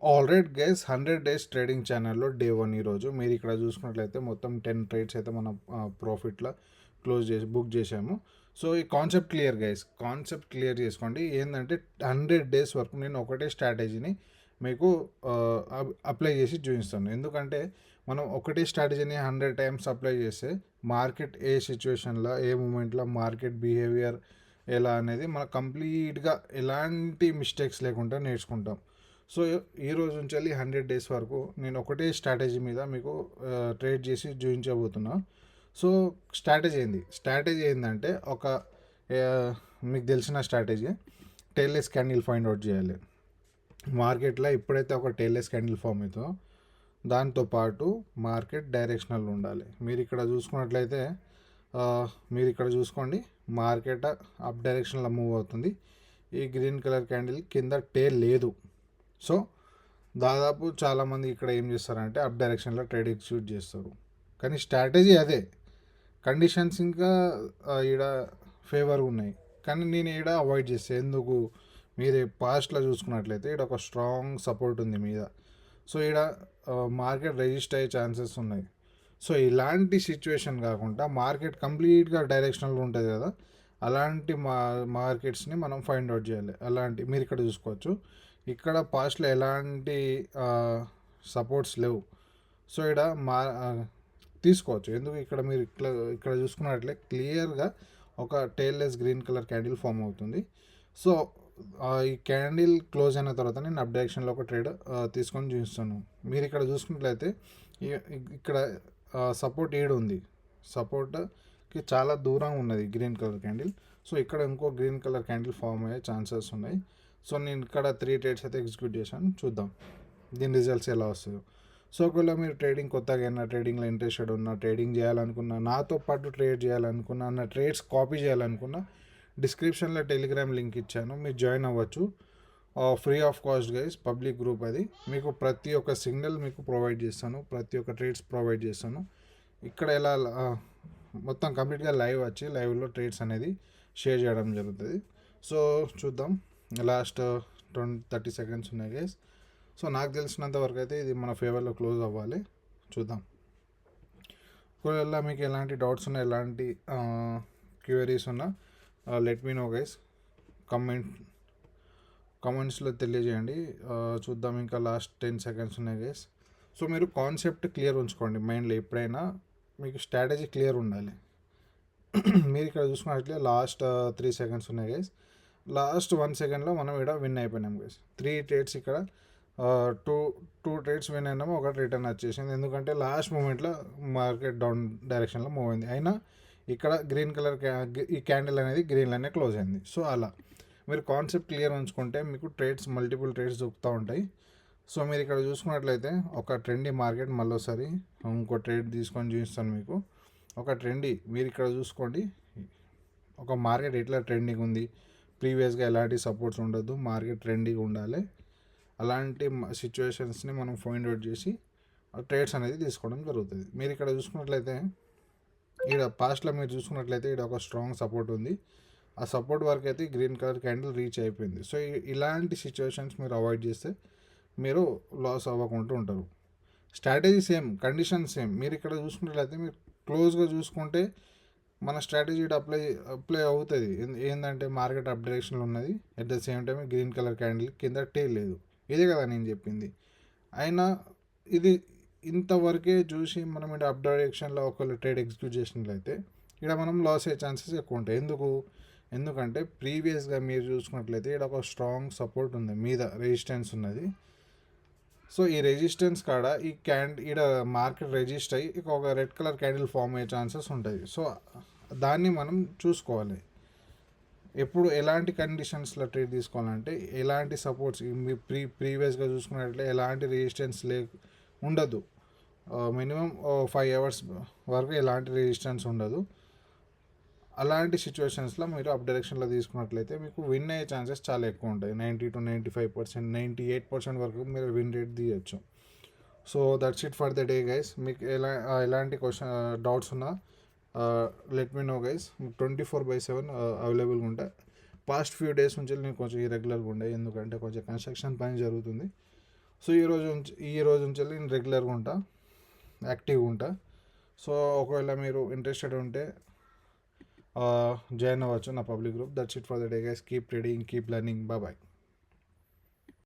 Alright guys 100 days trading ఛానల్లో day 1 ఈరోజు మీరు ఇక్కడ చూసుకున్నట్లయితే మొత్తం 10 ట్రేడ్స్ అయితే మనం ప్రాఫిట్లో క్లోజ్ చేసి బుక్ చేసాము. సో ఈ concept clear guys, concept clear చేసుకోండి. ఏంటంటే 100 డేస్ వరకు నేను ఒకటే స్ట్రాటజీని మీకు అప్లై చేసి చూపిస్తాను. ఎందుకంటే మనం ఒకటే స్ట్రాటజీని 100 టైమ్స్ అప్లై చేస్తే మార్కెట్ ఏ సిచ్యువేషన్లో ఏ మూమెంట్లో మార్కెట్ బిహేవియర్ ఎలా అనేది మనం కంప్లీట్గా ఎలాంటి మిస్టేక్స్ లేకుండా నేర్చుకుంటాం. సో ఈ రోజు నుంచి వెళ్ళి 100 డేస్ వరకు నేను ఒకటే స్ట్రాటజీ మీద మీకు ట్రేడ్ చేసి చూపించబోతున్నా. సో స్ట్రాటజీ ఏంటంటే ఆ, మీకు తెలిసిన స్ట్రాటజీ టైల్లెస్ క్యాండిల్ ఫైండ్ అవుట్ చేయాలి. మార్కెట్లో ఎప్పుడైతే ఒక టైల్లెస్ క్యాండిల్ ఫామ్ అవుతుందో దాంతోపాటు మార్కెట్ డైరెక్షనల్ ఉండాలి. మీరు ఇక్కడ చూసుకున్నట్లయితే మీరు ఇక్కడ చూసుకోండి, మార్కెట్ అప్ డైరెక్షన్లో మూవ్ అవుతుంది. ఈ గ్రీన్ కలర్ క్యాండిల్ కింద టేల్ లేదు. సో దాదాపు చాలామంది ఇక్కడ ఏం చేస్తారంటే అప్ డైరెక్షన్లో ట్రేడ్ ఎగ్జిక్యూట్ చేస్తారు. కానీ స్ట్రాటజీ అదే, కండిషన్స్ ఇంకా ఈడ ఫేవర్ ఉన్నాయి. కానీ నేను ఈడ అవాయిడ్ చేస్తాను. ఎందుకు, మీరు పాస్ట్లో చూసుకున్నట్లయితే ఈడ ఒక స్ట్రాంగ్ సపోర్ట్ ఉంది మీద. సో ఈడ మార్కెట్ రెజిస్ట్ అయ్యే ఛాన్సెస్ ఉన్నాయి. సో ఇలాంటి సిచ్యువేషన్ కాకుండా మార్కెట్ కంప్లీట్గా డైరెక్షనల్గా ఉంటుంది కదా, అలాంటి మార్కెట్స్ని మనం ఫైండ్ అవుట్ చేయాలి. అలాంటి మీరు ఇక్కడ చూసుకోవచ్చు, ఇక్కడ పాస్ట్లో ఎలాంటి సపోర్ట్స్ లేవు. సో ఇక్కడ తీసుకోవచ్చు. ఎందుకు, ఇక్కడ మీరు ఇక్కడ చూసుకున్నట్లే క్లియర్గా ఒక టైల్లెస్ గ్రీన్ కలర్ క్యాండిల్ ఫామ్ అవుతుంది. సో ఈ క్యాండిల్ క్లోజ్ అయిన తర్వాత నేను అప్ డైరెక్షన్లో ఒక ట్రేడ్ తీసుకొని చూపిస్తాను. మీరు ఇక్కడ చూసుకున్నట్లయితే ఇక్కడ సపోర్ట్ ఏడు ఉంది, సపోర్ట్కి చాలా దూరం ఉన్నది గ్రీన్ కలర్ క్యాండిల్. సో ఇక్కడ ఇంకో గ్రీన్ కలర్ క్యాండిల్ ఫామ్ అయ్యే ఛాన్సెస్ ఉన్నాయి. సో నేను ఇక్కడ 3 ట్రేడ్స్ అయితే ఎగ్జిక్యూట్ చేశాను. చూద్దాం దీని రిజల్ట్స్ ఎలా వస్తాయో. సో ఒకవేళ మీరు కొత్తగా అయినా ట్రేడింగ్లో ఇంట్రెస్టెడ్ ఉన్నా, ట్రేడింగ్ చేయాలనుకున్నా, నాతో పాటు ట్రేడ్ చేయాలనుకున్నా, నా ట్రేడ్స్ కాపీ చేయాలనుకున్నా, డిస్క్రిప్షన్లో టెలిగ్రామ్ లింక్ ఇచ్చాను, మీరు జాయిన్ అవ్వచ్చు. Free of cost guys, public group అది. మీకు ప్రతి ఒక్క సిగ్నల్ మీకు ప్రొవైడ్ చేస్తాను, ప్రతి ఒక్క ట్రేడ్స్ ప్రొవైడ్ చేస్తాను. ఇక్కడ ఎలా మొత్తం కంప్లీట్గా లైవ్లో ట్రేడ్స్ అనేది షేర్ చేయడం జరుగుతుంది. సో చూద్దాం, లాస్ట్ 30 సెకండ్స్ ఉన్నాయి గైస్. సో నాకు తెలిసినంత వరకు అయితే ఇది మన ఫేవర్లో క్లోజ్ అవ్వాలి. చూద్దాం. ఒకవేళ మీకు ఎలాంటి డౌట్స్ ఉన్నా, ఎలాంటి క్యూరీస్ ఉన్నా లెట్ మీ నో గైస్, కామెంట్స్లో తెలియజేయండి. చూద్దాం. ఇంకా లాస్ట్ 10 సెకండ్స్ ఉన్నాయి గైస్. సో మీరు కాన్సెప్ట్ క్లియర్ ఉంచుకోండి మైండ్లో. ఎప్పుడైనా మీకు స్ట్రాటజీ క్లియర్ ఉండాలి. మీరు ఇక్కడ చూసుకున్నట్లే లాస్ట్ 3 సెకండ్స్ ఉన్నాయి గైస్. లాస్ట్ 1 సెకండ్లో మనం ఇక్కడ విన్ అయిపోయినాం గైస్. 3 ట్రేడ్స్ ఇక్కడ టూ ట్రేడ్స్ విన్ అయినాము, ఒకటి రిటర్న్ వచ్చేసింది. ఎందుకంటే లాస్ట్ మూమెంట్లో మార్కెట్ డౌన్ డైరెక్షన్లో మూవ్ అయింది. అయినా ఇక్కడ గ్రీన్ కలర్ ఈ క్యాండిల్ అనేది గ్రీన్లోనే క్లోజ్ అయింది. సో అలా మీరు కాన్సెప్ట్ క్లియర్ ఉంచుకుంటే మీకు మల్టిపుల్ ట్రేడ్స్ దొరుకుతూ ఉంటాయి. సో మీరు ఇక్కడ చూసుకున్నట్లయితే ఒక ట్రెండీ మార్కెట్, మళ్ళీసారి ఇంకో ట్రేడ్ తీసుకొని చూపిస్తాను మీకు. ఒక ట్రెండీ, మీరు ఇక్కడ చూసుకోండి, ఒక మార్కెట్ ఎట్లా ట్రెండింగ్ ఉంది, ప్రీవియస్గా ఎలాంటి సపోర్ట్స్ ఉండదు, మార్కెట్ ట్రెండీగా ఉండాలి. అలాంటి సిచ్యువేషన్స్ని మనం ఫైండ్ అవుట్ చేసి ట్రేడ్స్ అనేది తీసుకోవడం జరుగుతుంది. మీరు ఇక్కడ చూసుకున్నట్లయితే ఇక్కడ పాస్ట్లో మీరు చూసుకున్నట్లయితే ఇక్కడ ఒక స్ట్రాంగ్ సపోర్ట్ ఉంది. ఆ సపోర్ట్ వరకు అయితే గ్రీన్ కలర్ క్యాండిల్ రీచ్ అయిపోయింది. సో ఇలాంటి సిచ్యువేషన్స్ మీరు అవాయిడ్ చేస్తే మీరు లాస్ అవ్వకుండా ఉంటారు. Strategy same, condition same. మీరు ఇక్కడ చూసుకున్నట్లయితే మీరు క్లోజ్గా చూసుకుంటే మన స్ట్రాటజీ అప్లై అవుతుంది. ఏంటంటే మార్కెట్ అప్ డైరెక్షన్లో ఉన్నది, at the same time green colour candle కింద టేల్ లేదు. ఇదే కదా నేను చెప్పింది. అయినా ఇది ఇంతవరకే చూసి మనం ఇక్కడ అప్ డైరెక్షన్లో ఒకవేళ ట్రేడ్ ఎగ్జిక్యూట్ చేసినట్లయితే ఇక్కడ మనం లాస్ అయ్యే ఛాన్సెస్ ఎక్కువ ఉంటాయి. ఎందుకంటే ప్రీవియస్గా మీరు చూసుకున్నట్లయితే ఇక్కడ ఒక స్ట్రాంగ్ సపోర్ట్ ఉంది, మీద రెసిస్టెన్స్ ఉన్నది. సో ఈ రెసిస్టెన్స్ కాడ ఇక్కడ మార్కెట్ రెజిస్ట్ అయ్యి ఒక రెడ్ కలర్ క్యాండిల్ ఫామ్ అయ్యే ఛాన్సెస్ ఉంటుంది. సో దాన్ని మనం చూసుకోవాలి. ఎప్పుడు ఎలాంటి కండిషన్స్లో ట్రేడ్ తీసుకోవాలంటే, ఎలాంటి సపోర్ట్స్ ప్రీవియస్గా చూసుకున్నట్లయితే ఎలాంటి రెసిస్టెన్స్ ఉండదు. మినిమం 5 అవర్స్ వరకు ఎలాంటి రెసిస్టెన్స్ ఉండదు. అలాంటి సిచ్యువేషన్స్లో మీరు అప్ డైరెక్షన్లో తీసుకున్నట్లయితే మీకు విన్ అయ్యే ఛాన్సెస్ చాలా ఎక్కువ ఉంటాయి. 90 to 95%, 98% వరకు మీరు విన్ రేట్ తీయచ్చు. So that's it for the day guys. మీకు ఎలాంటి డౌట్స్ ఉన్నా లెట్ మీ నో గైస్. 24/7 అవైలబుల్గా ఉంటాయి. పాస్ట్ ఫ్యూ డేస్ నుంచి నేను కొంచెం ఇరెగ్యులర్గా ఉండే, ఎందుకంటే కొంచెం కన్స్ట్రక్షన్ పని జరుగుతుంది. సో ఈ రోజు నుంచి నేను రెగ్యులర్గా ఉంటా, యాక్టివ్గా ఉంటా. సో ఒకవేళ మీరు ఇంట్రెస్టెడ్ ఉంటే జాయిన్ అవ్వచ్చు నా public group. That's it for the day guys. Keep trading, keep learning. Bye.